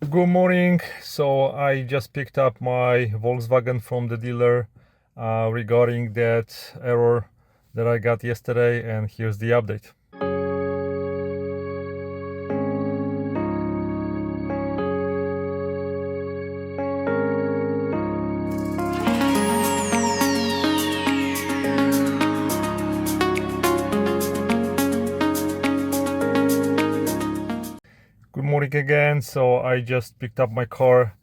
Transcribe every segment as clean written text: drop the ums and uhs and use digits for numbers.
Good morning. So I just picked up my Volkswagen from the dealer regarding that error that I got yesterday, and here's the update. Good morning again. So I just picked up my car.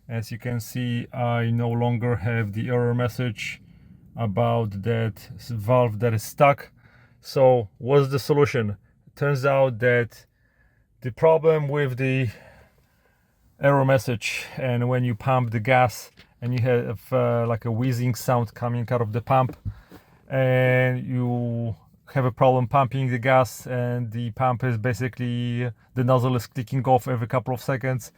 As you can see, I no longer have the error message about that valve that is stuck. So what's the solution? Turns out that the problem with the error message, and when you pump the gas and you have like a wheezing sound coming out of the pump, and you have a problem pumping the gas, and the pump is basically, the nozzle is clicking off every couple of seconds.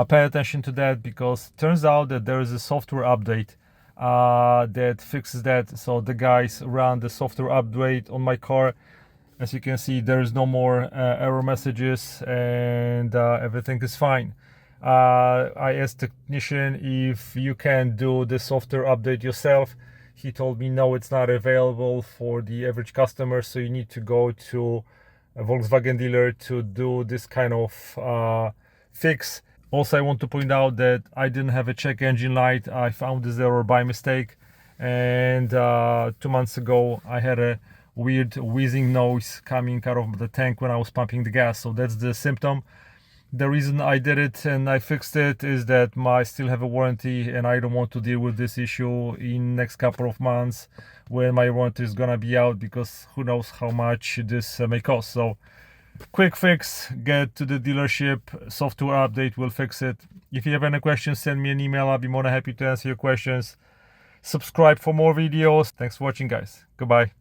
Pay attention to that, because turns out that there is a software update that fixes that. So the guys ran the software update on my car. As you can see, there is no more error messages, and everything is fine. I asked the technician if you can do the software update yourself. He told me no, it's not available for the average customer, so you need to go to a Volkswagen dealer to do this kind of fix. Also, I want to point out that I didn't have a check engine light. I found this error by mistake, and 2 months ago I had a weird wheezing noise coming out of the tank when I was pumping the gas. So that's the symptom. The reason I did it and I fixed it is that I still have a warranty, and I don't want to deal with this issue in next couple of months when my warranty is gonna be out, because who knows how much this may cost. So quick fix, get to the dealership, software update will fix it. If you have any questions, send me an email. I'll be more than happy to answer your questions. Subscribe for more videos. Thanks for watching, guys. Goodbye.